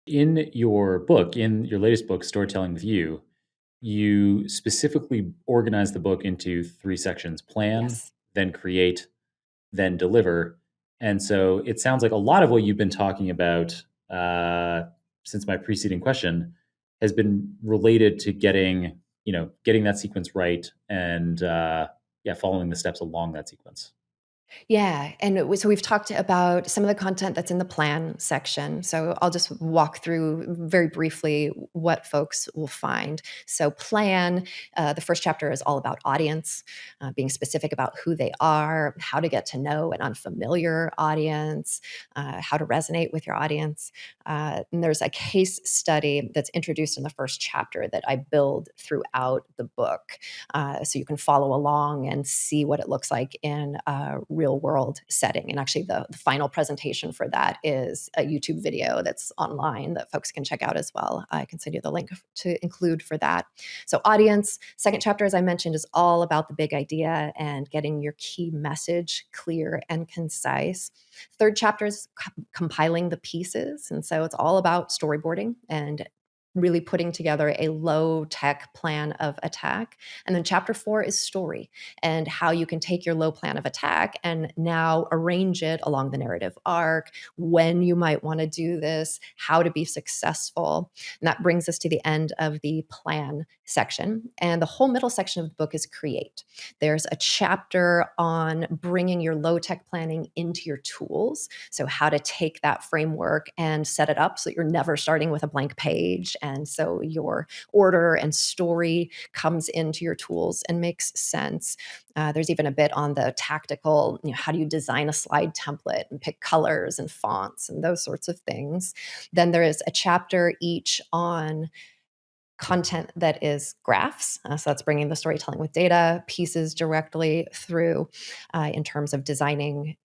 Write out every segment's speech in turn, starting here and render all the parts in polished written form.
In your book, in your latest book, Storytelling with you specifically organize the book into three sections: plan, Yes. then create, then deliver. And so it sounds like a lot of what you've been talking about since my preceding question has been related to getting that sequence right and yeah, following the steps along that sequence. Yeah, and so we've talked about some of the content that's in the plan section. So I'll just walk through very briefly what folks will find. So plan, the first chapter is all about audience, being specific about who they are, how to get to know an unfamiliar audience, how to resonate with your audience. And there's a case study that's introduced in the first chapter that I build throughout the book, so you can follow along and see what it looks like in a real world setting. And actually, the final presentation for that is a YouTube video that's online that folks can check out as well. I can send you the link to include for that. So, audience, second chapter, as I mentioned, is all about the big idea and getting your key message clear and concise. Third chapter is compiling the pieces. And so it's all about storyboarding and really putting together a low tech plan of attack. And then chapter 4 is story and how you can take your low plan of attack and now arrange it along the narrative arc, when you might want to do this, how to be successful. And that brings us to the end of the plan section. And the whole middle section of the book is create. There's a chapter on bringing your low tech planning into your tools. So, how to take that framework and set it up so that you're never starting with a blank page. And so your order and story comes into your tools and makes sense. There's even a bit on the tactical, how do you design a slide template and pick colors and fonts and those sorts of things. Then there is a chapter each on content that is graphs. So that's bringing the storytelling with data pieces directly through in terms of designing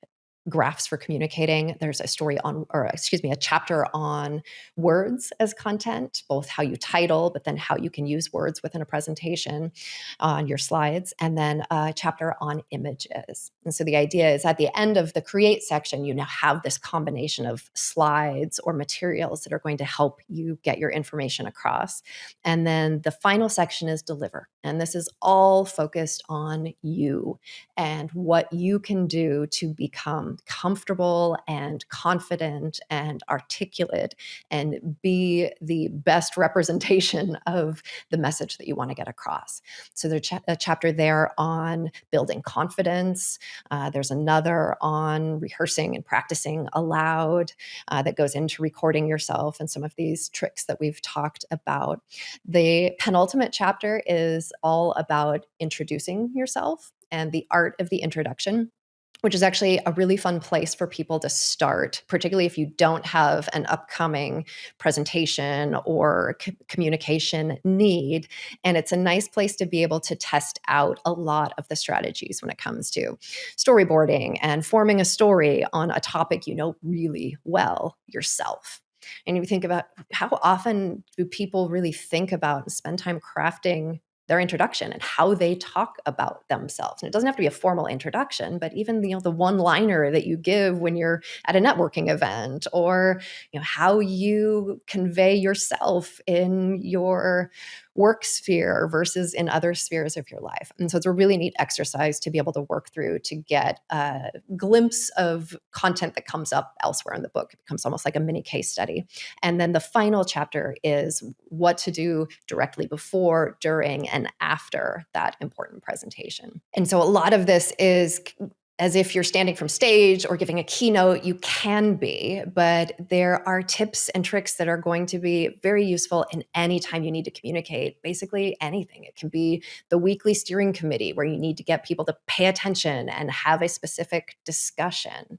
graphs for communicating. There's a story on, or excuse me, a chapter on words as content, both how you title, but then how you can use words within a presentation on your slides, and then a chapter on images. And so the idea is at the end of the create section, you now have this combination of slides or materials that are going to help you get your information across. And then the final section is deliver. And this is all focused on you and what you can do to become comfortable and confident and articulate and be the best representation of the message that you want to get across. So there's a chapter there on building confidence. There's another on rehearsing and practicing aloud that goes into recording yourself and some of these tricks that we've talked about. The penultimate chapter is all about introducing yourself and the art of the introduction, which is actually a really fun place for people to start, particularly if you don't have an upcoming presentation or communication need. And it's a nice place to be able to test out a lot of the strategies when it comes to storyboarding and forming a story on a topic you know really well yourself. And you think about how often do people really think about and spend time crafting their introduction and how they talk about themselves. And it doesn't have to be a formal introduction, but even the one-liner that you give when you're at a networking event, or how you convey yourself in your work sphere versus in other spheres of your life. And so it's a really neat exercise to be able to work through to get a glimpse of content that comes up elsewhere in the book. It becomes almost like a mini case study. And then the final chapter is what to do directly before, during, and after that important presentation. And so a lot of this is as if you're standing from stage or giving a keynote. You can be, but there are tips and tricks that are going to be very useful in any time you need to communicate basically anything. It can be the weekly steering committee where you need to get people to pay attention and have a specific discussion.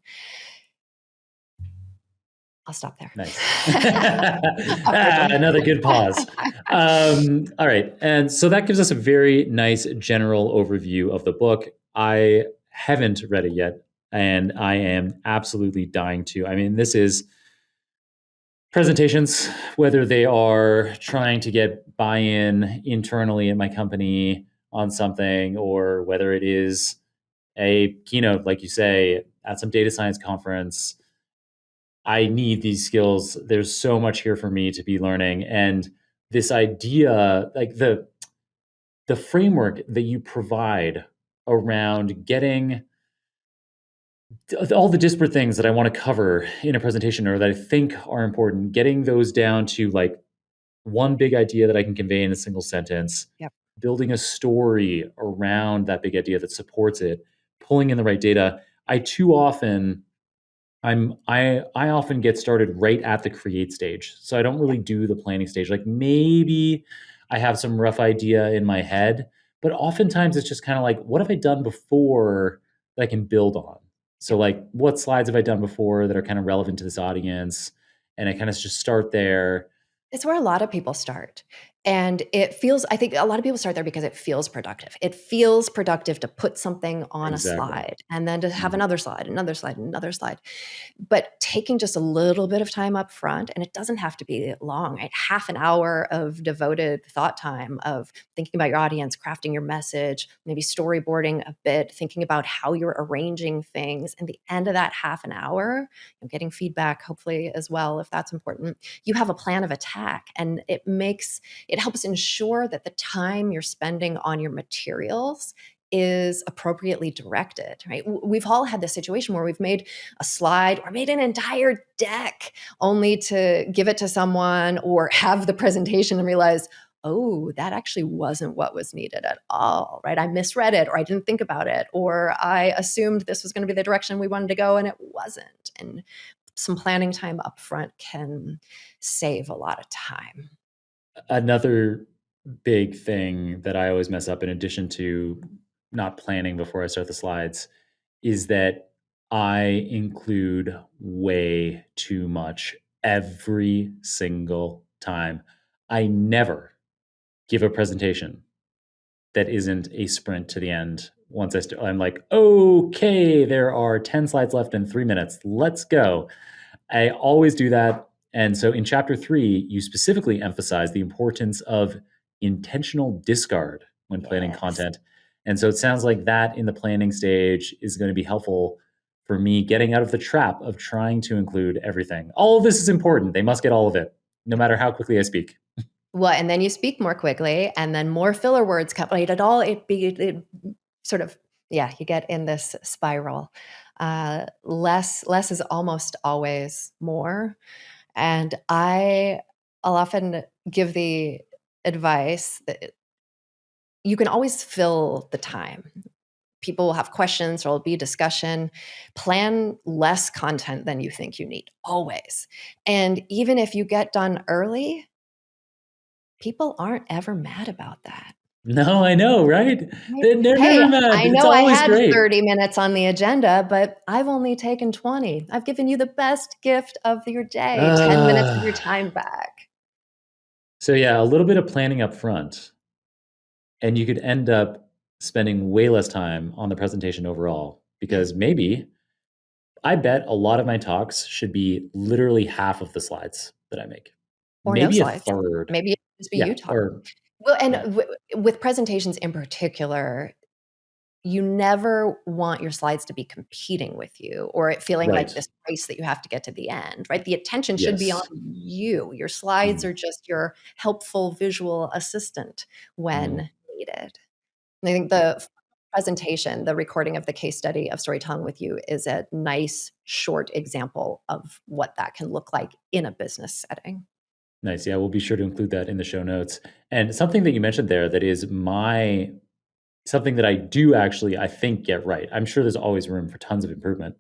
I'll stop there. Nice. Awkward one. Another good pause. All right. And so that gives us a very nice general overview of the book. I haven't read it yet, and I am absolutely dying to. I mean, this is presentations, whether they are trying to get buy-in internally in my company on something, or whether it is a keynote, like you say, at some data science conference. I need these skills. There's so much here for me to be learning. And this idea, like the framework that you provide around getting all the disparate things that I want to cover in a presentation or that I think are important, getting those down to like one big idea that I can convey in a single sentence, Yep. building a story around that big idea that supports it, pulling in the right data. I too often I often get started right at the create stage. So I don't Yep. really do the planning stage. Like maybe I have some rough idea in my head, but oftentimes it's just kind of like, what have I done before that I can build on? So Yep. like what slides have I done before that are kind of relevant to this audience? And I kind of just start there. It's where a lot of people start. And it feels, I think a lot of people start there because it feels productive. It feels productive to put something on a Exactly. slide and then to have Mhm. another slide, another slide, another slide. But taking just a little bit of time up front, and it doesn't have to be long, right? Half an hour of devoted thought time of thinking about your audience, crafting your message, maybe storyboarding a bit, thinking about how you're arranging things. And the end of that half an hour, getting feedback, hopefully, as well, if that's important, you have a plan of attack. And it helps ensure that the time you're spending on your materials is appropriately directed, right? We've all had this situation where we've made a slide or made an entire deck only to give it to someone or have the presentation and realize, oh, that actually wasn't what was needed at all, right? I misread it or I didn't think about it or I assumed this was going to be the direction we wanted to go and it wasn't. And some planning time up front can save a lot of time. Another big thing that I always mess up in addition to not planning before I start the slides is that I include way too much every single time. I never give a presentation that isn't a sprint to the end. Once I'm like, okay, there are 10 slides left in 3 minutes. Let's go. I always do that. And so in chapter 3, you specifically emphasize the importance of intentional discard when planning Yes. content. And so it sounds like that in the planning stage is going to be helpful for me getting out of the trap of trying to include everything. All of this is important. They must get all of it, no matter how quickly I speak. Well, and then you speak more quickly, and then more filler words come. Like it sort of, yeah. You get in this spiral. Less is almost always more, and I'll often give the advice that you can always fill the time. People will have questions, there'll be discussion. Plan less content than you think you need, always. And even if you get done early, people aren't ever mad about that. No, I know, right? Right? They're "Hey, never mad. I It's know I always had great. 30 minutes on the agenda, but I've only taken 20. I've given you the best gift of your day, 10 minutes of your Uh, time back." so yeah, a little bit of planning up front, and you could end up spending way less time on the presentation overall Yeah, because maybe I bet a lot of my talks should be literally half of the slides that I make. or no Maybe a slides. third. Maybe it just be Yeah, you talking. or Well, and yeah. with presentations in particular, you never want your slides to be competing with you or it feeling like Right. this race that you have to get to the end, right? The attention should be on Yes. you. Your slides Mm, are just your helpful visual assistant mhm. when needed. And I think Yeah. the presentation, the recording of the case study of storytelling with you is a nice short example of what that can look like in a business setting. Nice. Yeah, we'll be sure to include that in the show notes. And something that you mentioned there that is my something that I do actually, I think, get right. I'm sure there's always room for tons of improvement,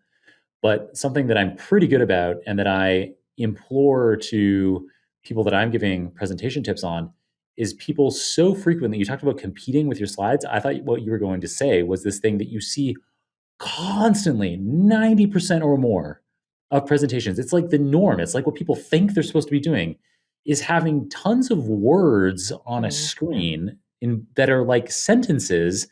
but something that I'm pretty good about and that I implore to people that I'm giving presentation tips on is people so frequently, you talked about competing with your slides. I thought what you were going to say was this thing that you see constantly, 90% or more of presentations. It's like the norm. It's like what people think they're supposed to be doing is having tons of words on a Mhm. screen in that are like sentences,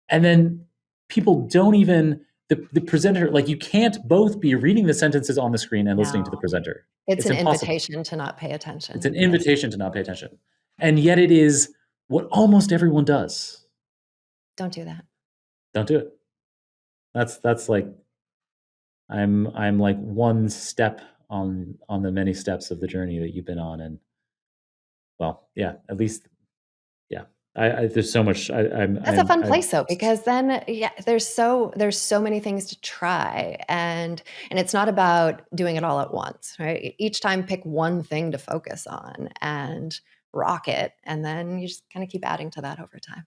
and then people don't even the presenter, like you can't both be reading the sentences on the screen and listening to the No. presenter. It's It's an impossible. invitation to not pay It's an attention. Yes. invitation to not pay attention. And yet it is what almost everyone does. Don't do that. Don't do it. That's like I'm like one step on the many steps of the journey that you've been on. And well, yeah, at least, yeah. I there's so much That's a fun I'm place though, because then, yeah, there's so many things to try, and it's not about doing it all at once, right? Each time pick one thing to focus on and rock it, and then you just kinda keep adding to that over time.